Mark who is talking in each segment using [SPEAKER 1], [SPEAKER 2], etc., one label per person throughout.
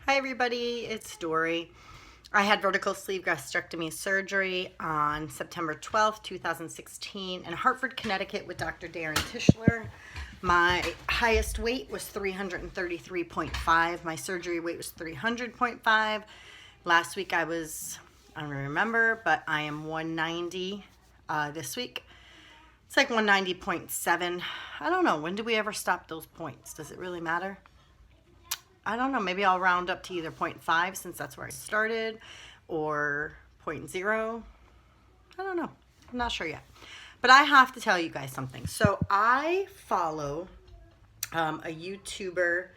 [SPEAKER 1] Hi everybody, it's Dory. I had vertical sleeve gastrectomy surgery on September 12th, 2016 in Hartford, Connecticut with Dr. Darren Tischler. My highest weight was 333.5. My surgery weight was 300.5. Last week I don't remember, but I am 190 this week. It's like 190.7. I don't know. When do we ever stop those points? Does it really matter? I don't know, maybe I'll round up to either 0.5 since that's where I started, or 0.0. I don't know. I'm not sure yet. But I have to tell you guys something. So I follow a YouTuber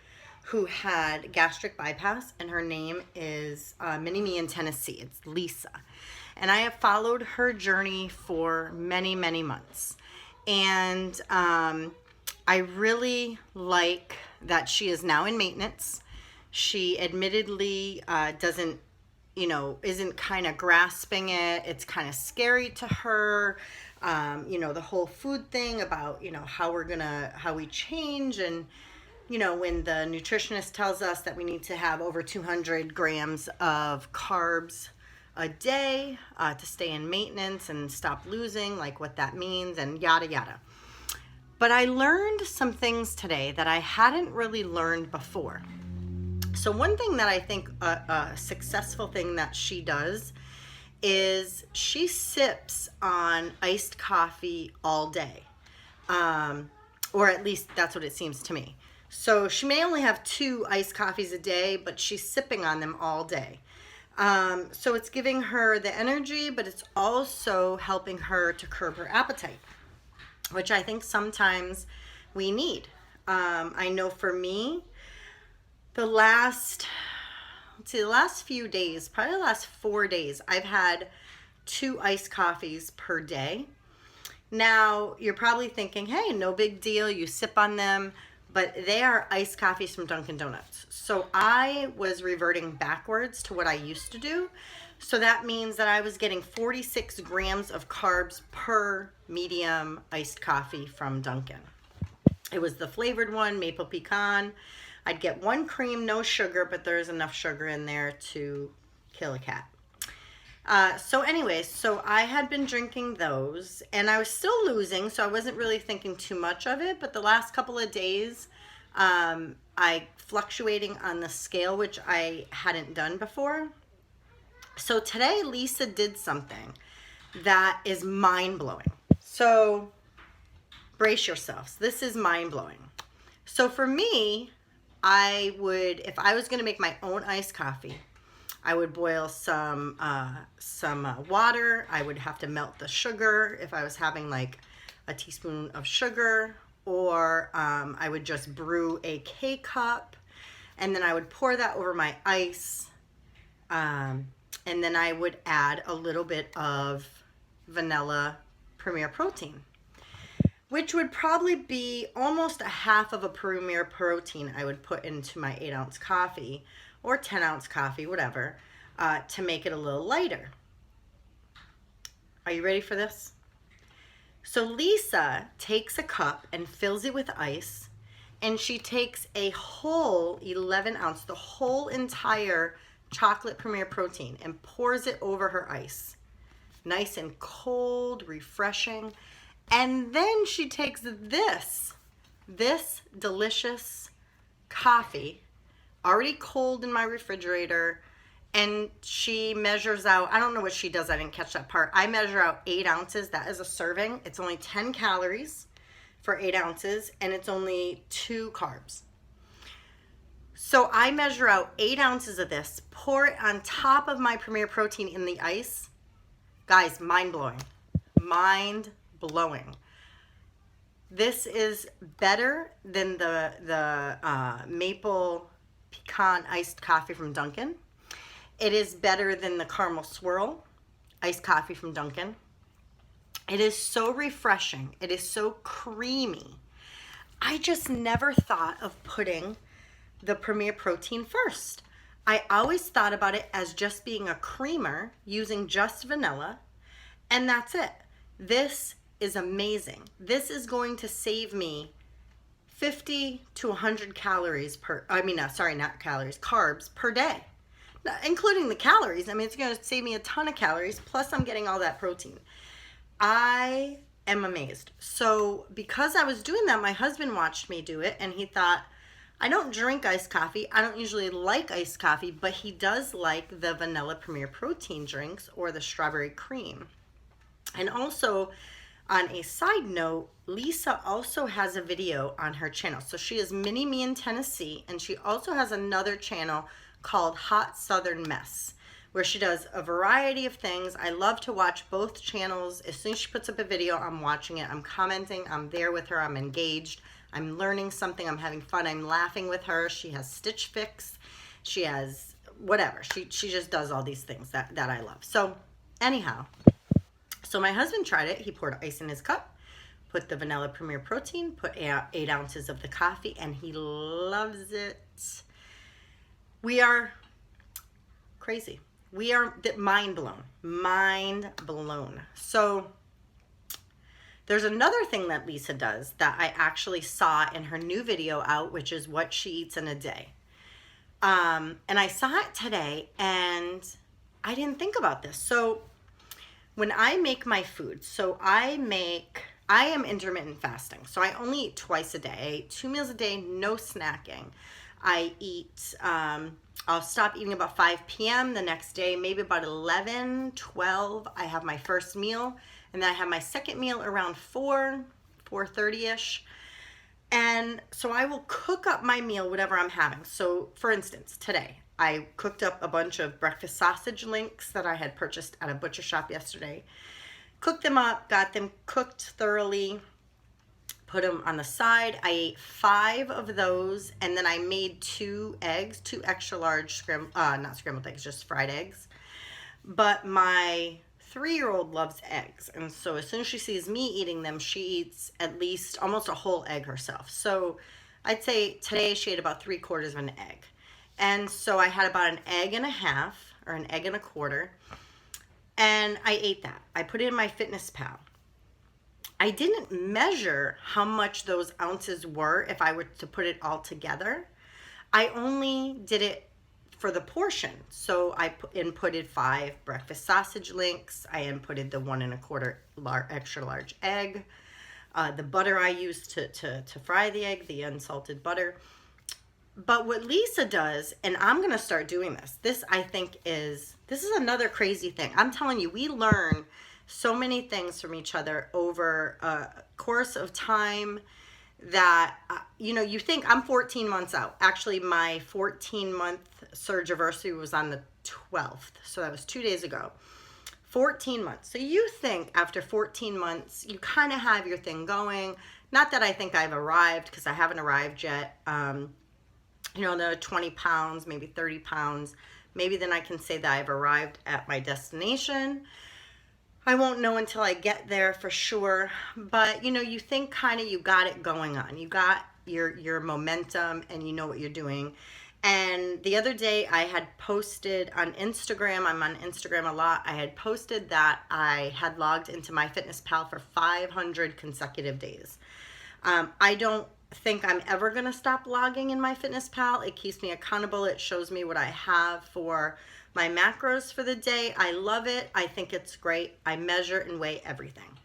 [SPEAKER 1] who had gastric bypass, and her name is MinnieMeInTN. It's Lisa. And I have followed her journey for many, many months. And I really like that she is now in maintenance. She admittedly isn't kind of grasping it. It's kind of scary to her. The whole food thing about, how we change. And, when the nutritionist tells us that we need to have over 200 grams of carbs a day to stay in maintenance and stop losing, like what that means and yada, yada. But I learned some things today that I hadn't really learned before. So one thing that I think a successful thing that she does is she sips on iced coffee all day. Or at least that's what it seems to me. So she may only have 2 iced coffees a day, but she's sipping on them all day. So it's giving her the energy, but it's also helping her to curb her appetite, which I think sometimes we need. I know for me, the last few days, probably the last 4 days, I've had 2 iced coffees per day. Now, you're probably thinking, hey, no big deal, you sip on them, but they are iced coffees from Dunkin' Donuts. So I was reverting backwards to what I used to do. So that means that I was getting 46 grams of carbs per medium iced coffee from Dunkin'. It was the flavored one, maple pecan. I'd get 1 cream, no sugar, but there's enough sugar in there to kill a cat. So I had been drinking those, and I was still losing, so I wasn't really thinking too much of it. But the last couple of days, I fluctuating on the scale, which I hadn't done before. So today, Lisa did something that is mind-blowing. So brace yourselves. This is mind-blowing. So for me, if I was going to make my own iced coffee, I would boil some water. I would have to melt the sugar if I was having like a teaspoon of sugar, or I would just brew a K-cup, and then I would pour that over my ice, and then I would add a little bit of vanilla Premier Protein, which would probably be almost a half of a Premier Protein I would put into my 8-ounce coffee or 10-ounce coffee, whatever, to make it a little lighter. Are you ready for this? So Lisa takes a cup and fills it with ice, and she takes a whole 11-ounce, the whole entire chocolate Premier Protein, and pours it over her ice. Nice and cold, refreshing. And then she takes this delicious coffee, already cold in my refrigerator, and she measures out, I don't know what she does, I didn't catch that part. I measure out 8 ounces, that is a serving. It's only 10 calories for 8 ounces, and it's only 2 carbs. So I measure out 8 ounces of this, pour it on top of my Premier Protein in the ice. Guys, mind-blowing. Mind-blowing. This is better than the maple pecan iced coffee from Dunkin'. It is better than the caramel swirl iced coffee from Dunkin'. It is so refreshing. It is so creamy. I just never thought of putting the Premier Protein first. I always thought about it as just being a creamer using just vanilla, and that's it. This is amazing. This is going to save me 50 to 100 calories carbs per day, including the calories. I mean, it's going to save me a ton of calories, plus I'm getting all that protein. I am amazed. So because I was doing that, my husband watched me do it, and he thought, I don't drink iced coffee. I don't usually like iced coffee, but he does like the vanilla Premier Protein drinks or the strawberry cream. And also, on a side note, Lisa also has a video on her channel. So she is MinnieMe in Tennessee, and she also has another channel called Hot Southern Mess, where she does a variety of things. I love to watch both channels. As soon as she puts up a video, I'm watching it. I'm commenting. I'm there with her. I'm engaged. I'm learning something. I'm having fun. I'm laughing with her. She has Stitch Fix. She has whatever. She just does all these things that I love. So anyhow, so my husband tried it. He poured ice in his cup, put the vanilla Premier Protein, put 8 ounces of the coffee, and he loves it. We are crazy. We are mind blown. Mind blown. So there's another thing that Lisa does that I actually saw in her new video out, which is what she eats in a day. And I saw it today, and I didn't think about this. So when I make my food, I am intermittent fasting. So I only eat twice a day. I eat 2 meals a day, no snacking. I eat, I'll stop eating about 5 p.m. the next day, maybe about 11, 12. I have my first meal, and then I have my second meal around 4:30ish. And so I will cook up my meal, whatever I'm having. So for instance, today I cooked up a bunch of breakfast sausage links that I had purchased at a butcher shop yesterday. Cooked them up, got them cooked thoroughly, put them on the side. I ate 5 of those, and then I made 2 eggs, 2 extra large not scrambled eggs, just fried eggs. But my 3-year-old loves eggs, and so as soon as she sees me eating them, she eats at least almost a whole egg herself. So I'd say today she ate about 3/4 of an egg. And so I had about an egg and a half, or an egg and a quarter, and I ate that. I put it in my Fitness Pal. I didn't measure how much those ounces were if I were to put it all together. I only did it for the portion. So I inputted 5 breakfast sausage links. I inputted the 1 1/4 extra large egg, the butter I used to fry the egg, the unsalted butter. But what Lisa does, and I'm going to start doing this I think this is another crazy thing. I'm telling you, we learn so many things from each other over a course of time that, you think I'm 14 months out. Actually, my 14-month surgiversary was on the 12th. So that was 2 days ago. 14 months. So you think after 14 months, you kind of have your thing going. Not that I think I've arrived, because I haven't arrived yet. Another 20 pounds, maybe 30 pounds. Maybe then I can say that I've arrived at my destination. I won't know until I get there for sure. But, you think kind of you got it going on. You got your momentum, and you know what you're doing. And the other day I had posted on Instagram, I'm on Instagram a lot, I had posted that I had logged into my Fitness Pal for 500 consecutive days. I don't think I'm ever going to stop logging in my Fitness Pal. It keeps me accountable. It shows me what I have for my macros for the day. I love it. I think it's great. I measure and weigh everything.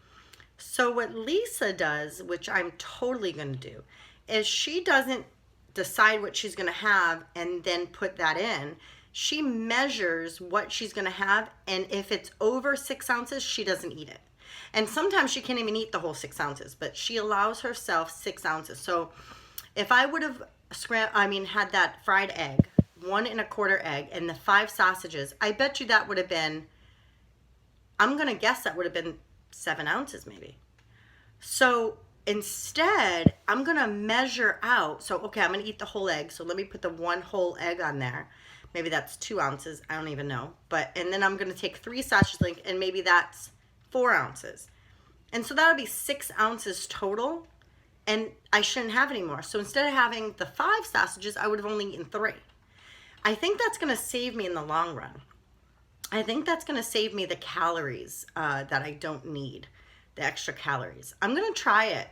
[SPEAKER 1] So what Lisa does, which I'm totally going to do, is she doesn't decide what she's going to have and then put that in. She measures what she's going to have, and if it's over 6 ounces, she doesn't eat it. And sometimes she can't even eat the whole 6 ounces, but she allows herself 6 ounces. So if I would have had that fried egg, 1 1/4 egg, and the 5 sausages, I bet you that would have been, I'm going to guess that would have been 7 ounces maybe. So instead, I'm going to measure out. So, okay, I'm going to eat the whole egg. So let me put the 1 whole egg on there. Maybe that's 2 ounces. I don't even know. And then I'm going to take 3 sausage links, and maybe that's 4 ounces. And so that'll be 6 ounces total. And I shouldn't have any more. So instead of having the 5 sausages, I would have only eaten 3. I think that's going to save me in the long run. I think that's going to save me the calories that I don't need. The extra calories. I'm going to try it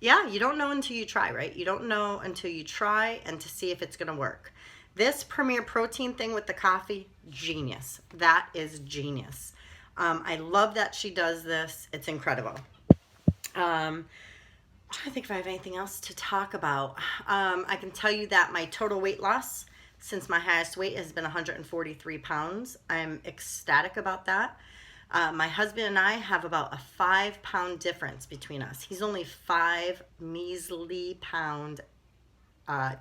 [SPEAKER 1] Yeah, you don't know until you try, right? You don't know until you try and to see if it's going to work. This Premier Protein thing with the coffee, genius. That is genius. I love that she does this. It's incredible. I'm trying to think if I have anything else to talk about. I can tell you that my total weight loss since my highest weight has been 143 pounds. I'm ecstatic about that. My husband and I have about a 5 pound difference between us. He's only 5 measly pound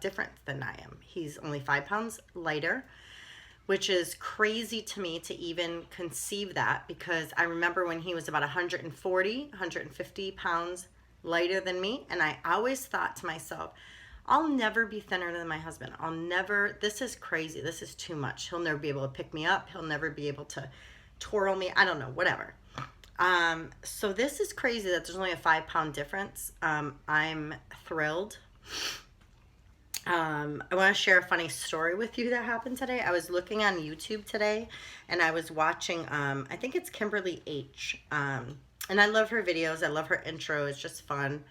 [SPEAKER 1] different than I am. He's only 5 pounds lighter, which is crazy to me to even conceive that, because I remember when he was about 140, 150 pounds lighter than me, and I always thought to myself, I'll never be thinner than my husband. I'll never, this is crazy. This is too much. He'll never be able to pick me up. He'll never be able to twirl me. I don't know, whatever. So this is crazy that there's only a 5 pound difference. I'm thrilled. I want to share a funny story with you that happened today. I was looking on YouTube today and I was watching, I think it's Kimberly H. And I love her videos. I love her intro. It's just fun.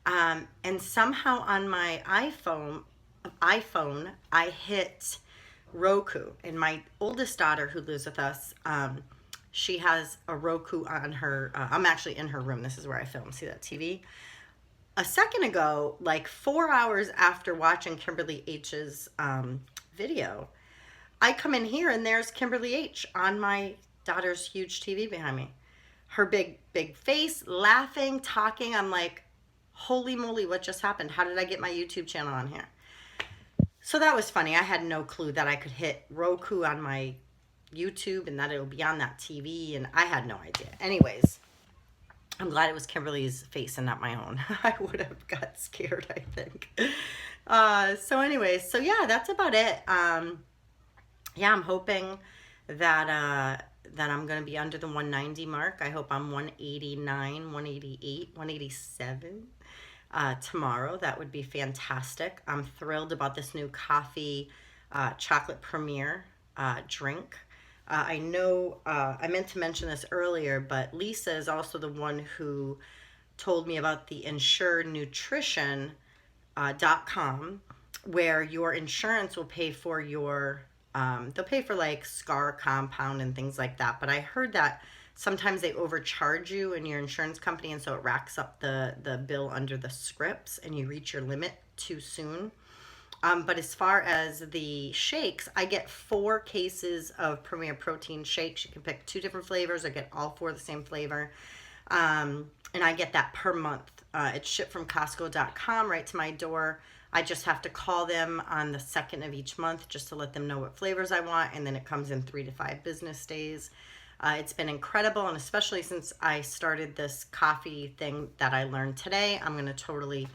[SPEAKER 1] And somehow on my iPhone, I hit Roku. And my oldest daughter who lives with us, she has a Roku on her, I'm actually in her room. This is where I film. See that TV? A second ago, like 4 hours after watching Kimberly H's video, I come in here and there's Kimberly H on my daughter's huge TV behind me. Her big face, laughing, talking. I'm like, holy moly, what just happened? How did I get my YouTube channel on here? So that was funny. I had no clue that I could hit Roku on my YouTube and that it would be on that TV, and I had no idea. Anyways, I'm glad it was Kimberly's face and not my own. I would have got scared, I think. So anyways, so yeah, that's about it. Yeah, I'm hoping that that I'm going to be under the 190 mark. I hope I'm 189, 188, 187 tomorrow. That would be fantastic. I'm thrilled about this new coffee chocolate premier drink. I know I meant to mention this earlier, but Lisa is also the one who told me about the insurednutrition.com, where your insurance will pay for your, they'll pay for like Scar Compound and things like that. But I heard that sometimes they overcharge you in your insurance company, and so it racks up the bill under the scripts and you reach your limit too soon. But as far as the shakes, I get 4 cases of Premier Protein shakes. You can pick 2 different flavors or get all 4 the same flavor. And I get that per month. It's shipped from Costco.com right to my door. I just have to call them on the 2nd of each month just to let them know what flavors I want, and then it comes in 3 to 5 business days. It's been incredible, and especially since I started this coffee thing that I learned today, I'm going to totally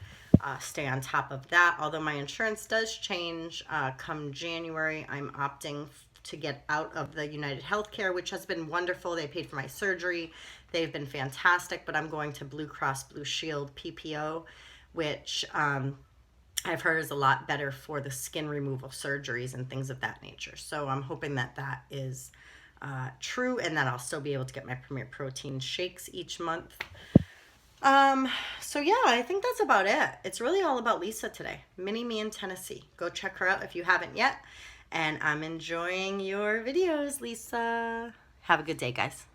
[SPEAKER 1] stay on top of that. Although my insurance does change come January, I'm opting to get out of the United Healthcare, which has been wonderful. They paid for my surgery. They've been fantastic, but I'm going to Blue Cross Blue Shield PPO, which I've heard is a lot better for the skin removal surgeries and things of that nature. So I'm hoping that that is true, and that I'll still be able to get my Premier Protein shakes each month. So yeah, I think that's about it. It's really all about Lisa today. Mini Me in Tennessee. Go check her out if you haven't yet. And I'm enjoying your videos, Lisa. Have a good day, guys.